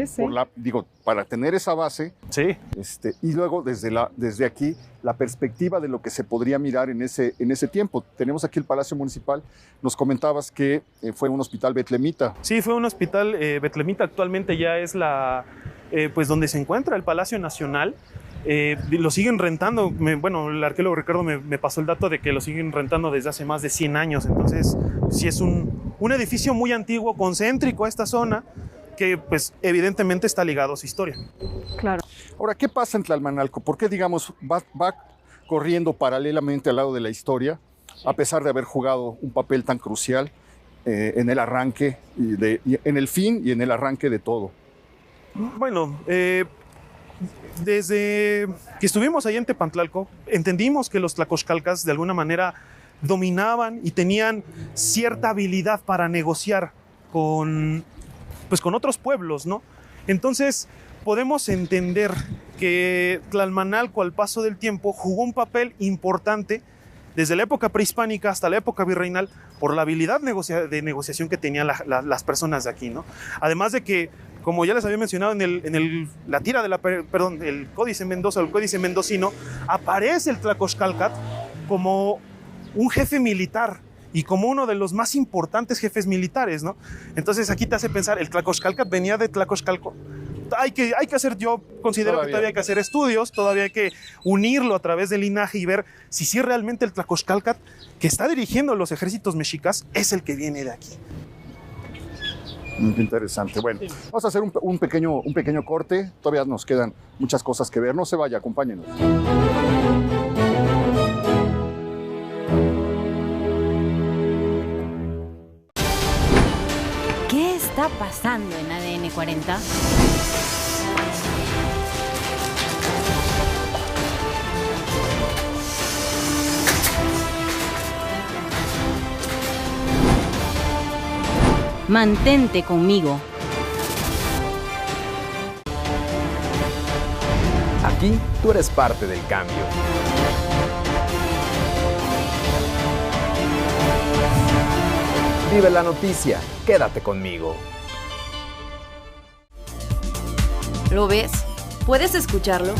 para tener esa base. Sí. Y luego desde aquí la perspectiva de lo que se podría mirar en ese tiempo. Tenemos aquí el Palacio Municipal. Nos comentabas que fue un hospital betlemita. Sí, fue un hospital betlemita. Actualmente ya es pues donde se encuentra el Palacio Nacional. Lo siguen rentando. El arqueólogo Ricardo me pasó el dato de que lo siguen rentando desde hace más de 100 años. Entonces, sí es un edificio muy antiguo, concéntrico a esta zona, que pues evidentemente está ligado a su historia. Claro. Ahora, ¿qué pasa en Tlalmanalco? ¿Por qué, digamos, va corriendo paralelamente al lado de la historia, a pesar de haber jugado un papel tan crucial en el arranque, en el fin y en el arranque de todo? Bueno, desde que estuvimos ahí en Tepantlalco, entendimos que los tlacoxcalcas de alguna manera dominaban y tenían cierta habilidad para negociar con otros pueblos, ¿no? Entonces podemos entender que Tlalmanalco, al paso del tiempo, jugó un papel importante desde la época prehispánica hasta la época virreinal por la habilidad de negociación que tenían las personas de aquí, ¿no? Además de que, como ya les había mencionado la tira el Códice Mendoza, el Códice Mendocino, aparece el Tlacoxcalcat como un jefe militar y como uno de los más importantes jefes militares, ¿no? Entonces aquí te hace pensar, el Tlacoxcalcat venía de Tlacoxcalco. Hay que hacer, yo considero que todavía hay que hacer estudios, todavía hay que unirlo a través del linaje y ver si sí realmente el Tlacoxcalcat que está dirigiendo los ejércitos mexicas es el que viene de aquí. Muy interesante. Bueno, vamos a hacer un pequeño corte. Todavía nos quedan muchas cosas que ver. No se vaya, acompáñenos. ¿Qué está pasando en ADN 40? Mantente conmigo. Aquí tú eres parte del cambio. Vive la noticia, quédate conmigo. ¿Lo ves? ¿Puedes escucharlo?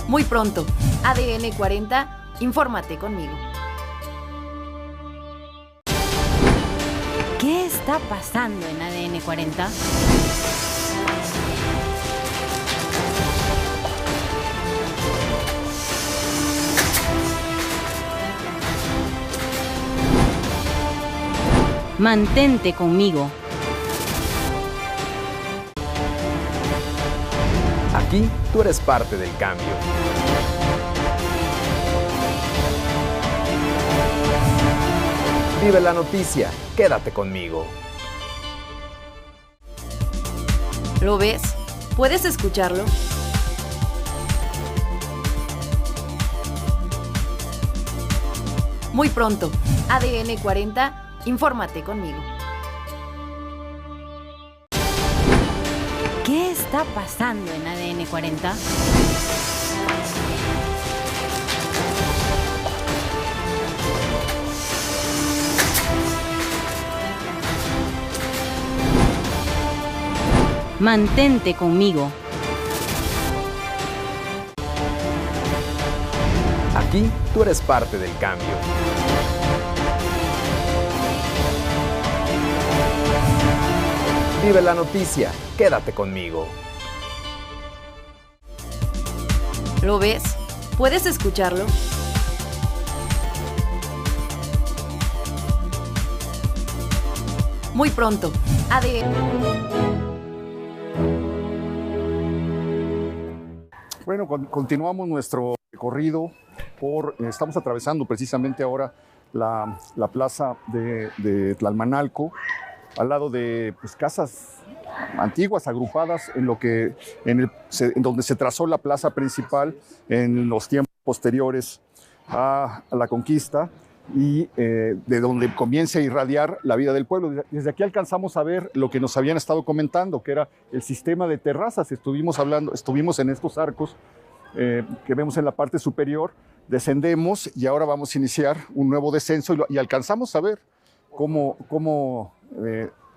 Muy pronto, ADN 40, infórmate conmigo. ¿Qué está pasando en ADN 40? Mantente conmigo. Aquí tú eres parte del cambio. Vive la noticia, quédate conmigo. ¿Lo ves? ¿Puedes escucharlo? Muy pronto, ADN 40, infórmate conmigo. ¿Qué está pasando en ADN 40? Mantente conmigo. Aquí tú eres parte del cambio. Vive la noticia, quédate conmigo. ¿Lo ves? ¿Puedes escucharlo? Muy pronto, ADN. Bueno, continuamos nuestro recorrido estamos atravesando precisamente ahora la plaza de Tlalmanalco, al lado de casas antiguas agrupadas en donde se trazó la plaza principal en los tiempos posteriores a la conquista y de donde comienza a irradiar la vida del pueblo. Desde aquí alcanzamos a ver lo que nos habían estado comentando, que era el sistema de terrazas. Estuvimos en estos arcos que vemos en la parte superior, descendemos y ahora vamos a iniciar un nuevo descenso y alcanzamos a ver cómo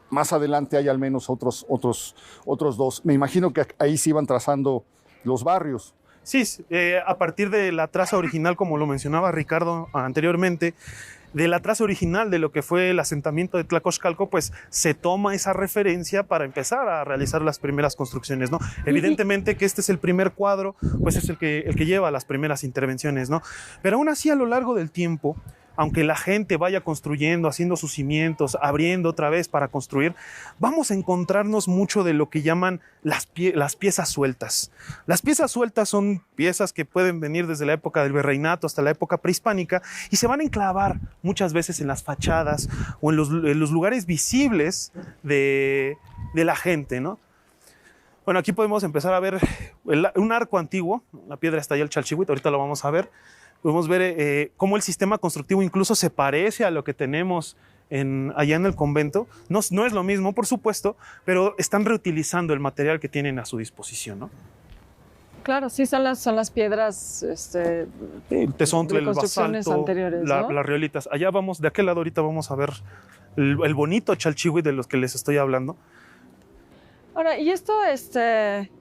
más adelante hay al menos otros dos. Me imagino que ahí se iban trazando los barrios. Sí, a partir de la traza original, como lo mencionaba Ricardo anteriormente, de la traza original de lo que fue el asentamiento de Tlacoxcalco, pues se toma esa referencia para empezar a realizar las primeras construcciones, ¿no? Evidentemente que este es el primer cuadro, pues es el que lleva las primeras intervenciones, ¿no? Pero aún así, a lo largo del tiempo, aunque la gente vaya construyendo, haciendo sus cimientos, abriendo otra vez para construir, vamos a encontrarnos mucho de lo que llaman las piezas sueltas. Las piezas sueltas son piezas que pueden venir desde la época del virreinato hasta la época prehispánica y se van a enclavar muchas veces en las fachadas o en los lugares visibles de la gente, ¿no? Bueno, aquí podemos empezar a ver un arco antiguo. La piedra está allá, el Chalchihuit, ahorita lo vamos a ver. Podemos ver cómo el sistema constructivo incluso se parece a lo que tenemos allá en el convento. No es lo mismo, por supuesto, pero están reutilizando el material que tienen a su disposición, ¿no? Claro, sí, son las piedras el tesontle, de construcciones el basalto, anteriores, ¿no? las riolitas. Allá vamos, de aquel lado ahorita vamos a ver el bonito Chalchihuit de los que les estoy hablando. Ahora, y esto,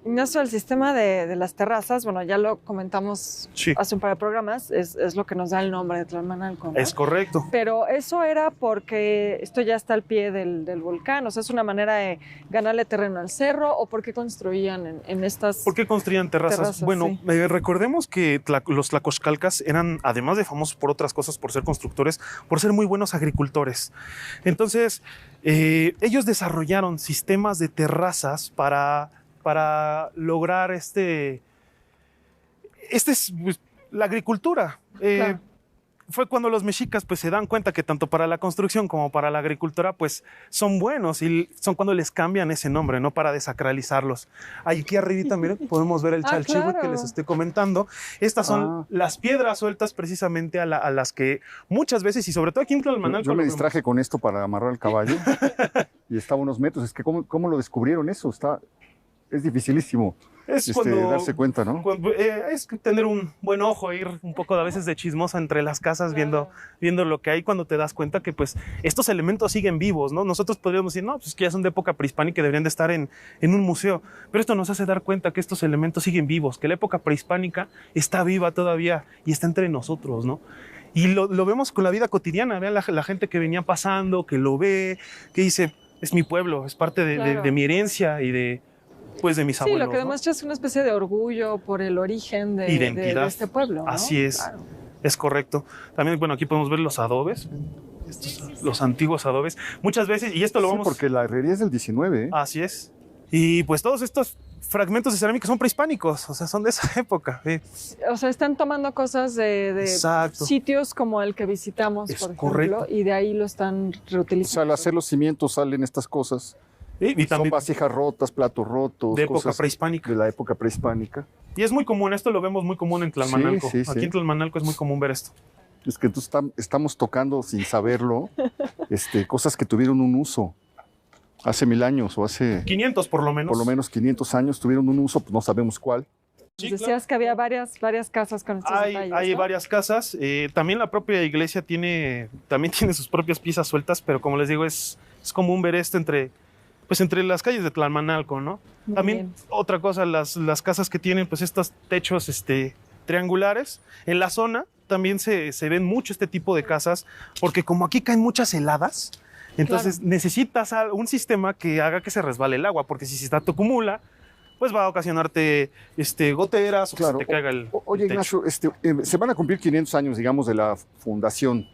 Ignacio, el sistema de las terrazas, bueno, ya lo comentamos hace un par de programas, es lo que nos da el nombre de Tlalmanalco, ¿no? Es correcto. Pero eso era porque esto ya está al pie del volcán, o sea, es una manera de ganarle terreno al cerro, ¿o por qué construían en estas ¿Por qué construían terrazas? Bueno, sí. Recordemos que los tlacoxcalcas eran, además de famosos por otras cosas, por ser constructores, por ser muy buenos agricultores. Entonces, ellos desarrollaron sistemas de terrazas para lograr la agricultura. Claro. Fue cuando los mexicas pues se dan cuenta que tanto para la construcción como para la agricultura pues son buenos y son cuando les cambian ese nombre, ¿no? Para desacralizarlos. Aquí arribita, miren, podemos ver el Chalchihuit claro. que les estoy comentando. Estas son las piedras sueltas precisamente a las que muchas veces, y sobre todo aquí en Tlalmanalco. Yo me distraje con esto para amarrar el caballo y estaba a unos metros. Es que ¿cómo lo descubrieron eso? Es dificilísimo. Es darse cuenta, ¿no? Es tener un buen ojo, ir un poco a veces de chismosa entre las casas viendo lo que hay, cuando te das cuenta que pues estos elementos siguen vivos, ¿no? Nosotros podríamos decir, no, pues que ya son de época prehispánica y deberían de estar en un museo, pero esto nos hace dar cuenta que estos elementos siguen vivos, que la época prehispánica está viva todavía y está entre nosotros, ¿no? Y lo vemos con la vida cotidiana, vean la gente que venía pasando, que lo ve, que dice, es mi pueblo, es parte de mi herencia y de mis abuelos. Sí, lo que ¿no? demuestra es una especie de orgullo por el origen de este pueblo, ¿no? Así es, claro. Es correcto. También, bueno, aquí podemos ver los adobes, los antiguos adobes. Muchas veces, y esto lo vamos... porque la herrería es del 19, ¿eh? Así es. Y pues todos estos fragmentos de cerámica son prehispánicos, o sea, son de esa época. O sea, están tomando cosas de Exacto. sitios como el que visitamos, Es por ejemplo, correcto. y de ahí lo están O sea, reutilizando. al hacer los cimientos salen estas cosas. Y Son también vasijas rotas, platos rotos. de época cosas prehispánica. de la época prehispánica. Y es muy común, esto lo vemos muy común en Tlalmanalco. Sí, sí, Aquí sí. en Tlalmanalco es muy común ver esto. Es que estamos tocando sin saberlo cosas que tuvieron un uso hace 1000 años o hace 500 por lo menos. 500 años tuvieron un uso, pues no sabemos cuál. Sí, Decías que había varias casas con estos detalles, hay ¿no? varias casas. También la propia iglesia también tiene sus propias piezas sueltas, pero como les digo, es común ver esto entre las calles de Tlalmanalco, ¿no? Muy También bien. otra cosa, las casas que tienen pues estos techos triangulares. En la zona también se ven mucho este tipo de casas, porque como aquí caen muchas heladas, entonces necesitas un sistema que haga que se resbale el agua, porque si se acumula, pues va a ocasionarte goteras o que se te caiga el Oye, techo. Ignacio, se van a cumplir 500 años, digamos, de la fundación,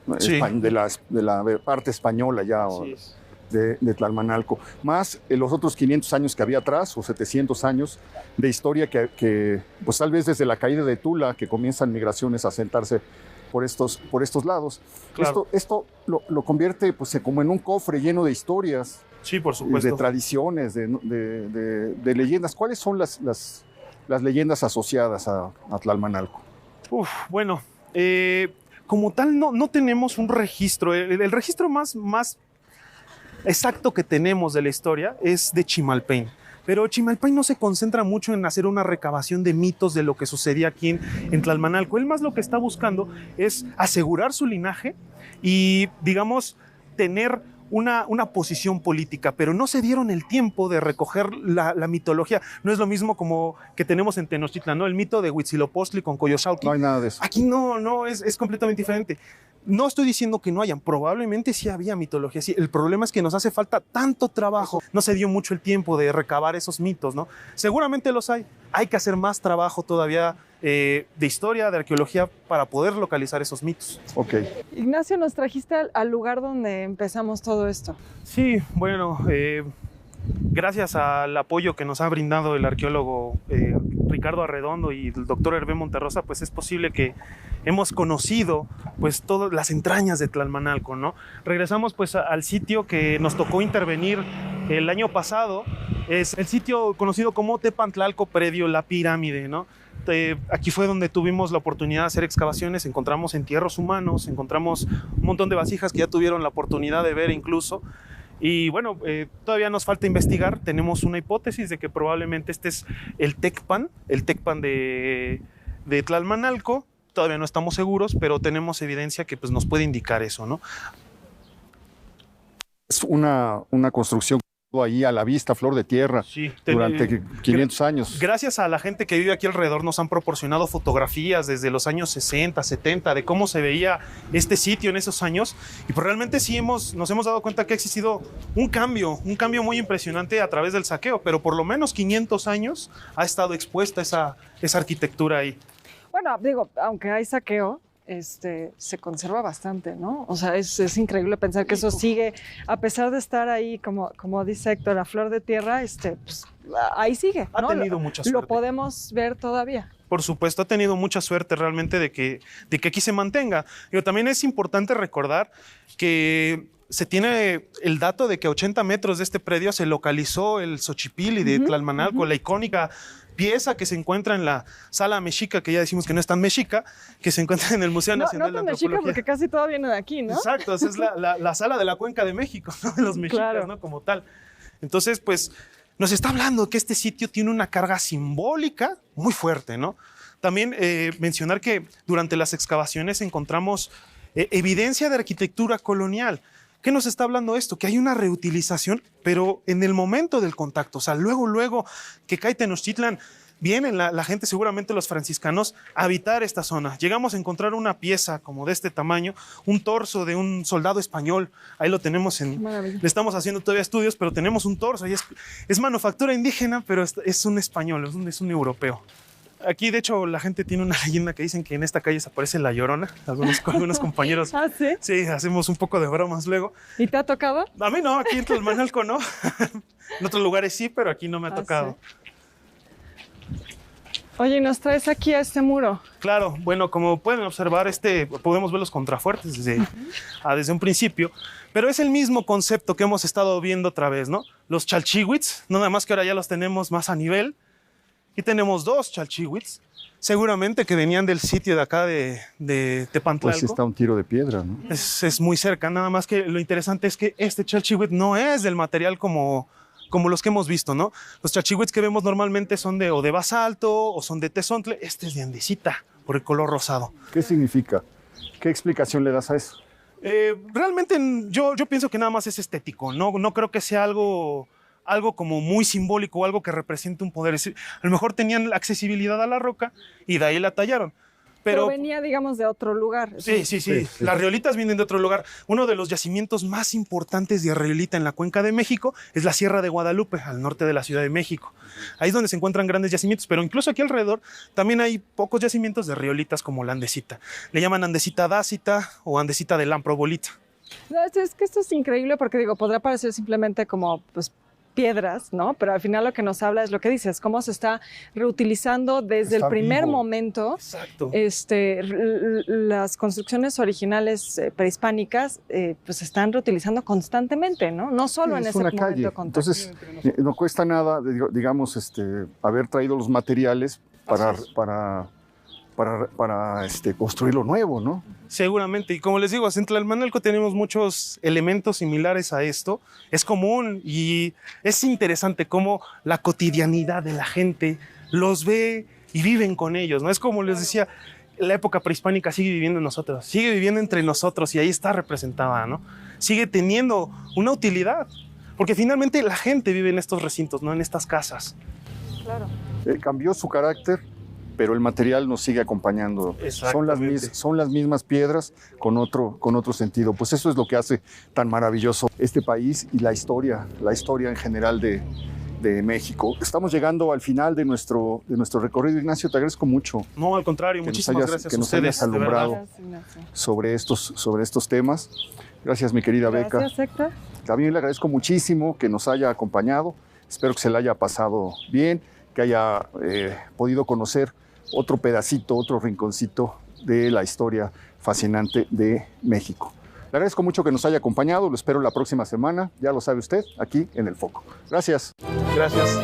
¿no? Sí. de la parte española ya, o Así es. de Tlalmanalco, más los otros 500 años que había atrás, o 700 años de historia que pues tal vez desde la caída de Tula, que comienzan migraciones a sentarse por estos lados. Claro. Esto lo convierte pues como en un cofre lleno de historias, Sí, por supuesto. de tradiciones, de leyendas. ¿Cuáles son las leyendas asociadas a Tlalmanalco? Bueno, como tal no tenemos un registro. El registro más exacto que tenemos de la historia es de Chimalpain. Pero Chimalpain no se concentra mucho en hacer una recabación de mitos de lo que sucedía aquí en Tlalmanalco. Él más lo que está buscando es asegurar su linaje y, digamos, tener una posición política, pero no se dieron el tiempo de recoger la mitología. No es lo mismo como que tenemos en Tenochtitlan, ¿no? El mito de Huitzilopochtli con Coyolxauhqui. No hay nada de eso. Aquí no, es completamente diferente. No estoy diciendo que no hayan, probablemente sí había mitología, sí. El problema es que nos hace falta tanto trabajo, no se dio mucho el tiempo de recabar esos mitos, ¿no? Seguramente los hay que hacer más trabajo todavía de historia, de arqueología, para poder localizar esos mitos. Ok. Ignacio, nos trajiste al lugar donde empezamos todo esto. Sí, bueno, gracias al apoyo que nos ha brindado el arqueólogo Ricardo Arredondo y el doctor Hervé Monterrosa, pues es posible que hemos conocido pues todas las entrañas de Tlalmanalco, ¿no? Regresamos pues al sitio que nos tocó intervenir el año pasado, es el sitio conocido como Tepantlalco Predio La Pirámide, ¿no? Aquí fue donde tuvimos la oportunidad de hacer excavaciones, encontramos entierros humanos, encontramos un montón de vasijas que ya tuvieron la oportunidad de ver incluso. Y bueno, todavía nos falta investigar. Tenemos una hipótesis de que probablemente este es el Tecpan de Tlalmanalco. Todavía no estamos seguros, pero tenemos evidencia que pues, nos puede indicar eso, ¿no? Es una construcción ahí a la vista, flor de tierra, Sí, durante 500 años. Gracias a la gente que vive aquí alrededor nos han proporcionado fotografías desde los años 60, 70 de cómo se veía este sitio en esos años y pues realmente sí nos hemos dado cuenta que ha existido un cambio muy impresionante a través del saqueo, pero por lo menos 500 años ha estado expuesta esa arquitectura ahí. Bueno, digo, aunque hay saqueo, se conserva bastante, ¿no? O sea, es increíble pensar que eso sigue, a pesar de estar ahí, como dice Héctor, a flor de tierra, pues, ahí sigue, ¿no? Ha tenido mucha suerte. Lo podemos ver todavía. Por supuesto, ha tenido mucha suerte realmente de que aquí se mantenga. Pero también es importante recordar que se tiene el dato de que a 80 metros de este predio se localizó el Xochipilli de Tlalmanalco, la icónica pieza que se encuentra en la sala mexica, que ya decimos que no es tan mexica, que se encuentra en el Museo Nacional no de tan mexica Antropología. porque casi todo viene de aquí, ¿no? Exacto, esa es la sala de la Cuenca de México, ¿no? De los mexicas, Claro. ¿no? Como tal. Entonces, pues, nos está hablando que este sitio tiene una carga simbólica muy fuerte, ¿no? También mencionar que durante las excavaciones encontramos evidencia de arquitectura colonial. ¿Qué nos está hablando esto? Que hay una reutilización, pero en el momento del contacto, o sea, luego que cae Tenochtitlan, vienen la gente, seguramente los franciscanos, a habitar esta zona. Llegamos a encontrar una pieza como de este tamaño, un torso de un soldado español. Ahí lo tenemos Maravilla. le estamos haciendo todavía estudios, pero tenemos un torso. Y es manufactura indígena, pero es un español, es un europeo. Aquí, de hecho, la gente tiene una leyenda que dicen que en esta calle se aparece la Llorona. Algunos compañeros. ¿Ah, sí? Sí, hacemos un poco de bromas luego. ¿Y te ha tocado? A mí no, aquí en Tlalmanalco no. En otros lugares sí, pero aquí no me ha tocado. Sí. Oye, nos traes aquí a este muro. Claro, bueno, como pueden observar, podemos ver los contrafuertes desde un principio, pero es el mismo concepto que hemos estado viendo otra vez, ¿no? Los chalchihuitz, no nada más que ahora ya los tenemos más a nivel. Aquí tenemos 2 chalchihuitz, seguramente que venían del sitio de acá de Tepantlalco. Pues está un tiro de piedra, ¿no? Es muy cerca, nada más que lo interesante es que este chalchihuitz no es del material como los que hemos visto, ¿no? Los chalchihuitz que vemos normalmente son de basalto o son de tezontle. Este es de andesita, por el color rosado. ¿Qué significa? ¿Qué explicación le das a eso? Realmente yo pienso que nada más es estético, no creo que sea algo como muy simbólico o algo que represente un poder. A lo mejor tenían accesibilidad a la roca y de ahí la tallaron. Pero venía, digamos, de otro lugar. Sí. Las riolitas vienen de otro lugar. Uno de los yacimientos más importantes de riolita en la Cuenca de México es la Sierra de Guadalupe, al norte de la Ciudad de México. Ahí es donde se encuentran grandes yacimientos, pero incluso aquí alrededor también hay pocos yacimientos de riolitas como la andesita. Le llaman andesita dácita o andesita de lamprobolita. No, es que esto es increíble porque, digo, podrá parecer simplemente como, pues, piedras, ¿no? Pero al final lo que nos habla es lo que dices, cómo se está reutilizando desde el primer momento. Exacto. Las construcciones originales prehispánicas pues se están reutilizando constantemente, ¿no? No solo en ese momento de contacto. Entonces, no cuesta nada, digamos, haber traído los materiales para construir lo nuevo, ¿no? Seguramente, y como les digo, en Tlalmanalco tenemos muchos elementos similares a esto. Es común y es interesante cómo la cotidianidad de la gente los ve y viven con ellos, ¿no? Es como les decía, la época prehispánica sigue viviendo en nosotros, sigue viviendo entre nosotros y ahí está representada, ¿no? Sigue teniendo una utilidad, porque finalmente la gente vive en estos recintos, ¿no? En estas casas. Claro. Cambió su carácter, pero el material nos sigue acompañando. Son las mismas piedras con otro sentido. Pues eso es lo que hace tan maravilloso este país y la historia en general de México. Estamos llegando al final de nuestro recorrido. Ignacio, te agradezco mucho. No, al contrario, muchísimas gracias a ustedes. Que nos hayas alumbrado sobre estos temas. Gracias, mi querida Beca. Gracias, Héctor. También le agradezco muchísimo que nos haya acompañado. Espero que se le haya pasado bien, que haya podido conocer otro pedacito, otro rinconcito de la historia fascinante de México. Le agradezco mucho que nos haya acompañado, lo espero la próxima semana, ya lo sabe usted, aquí en El Foco. Gracias. Gracias.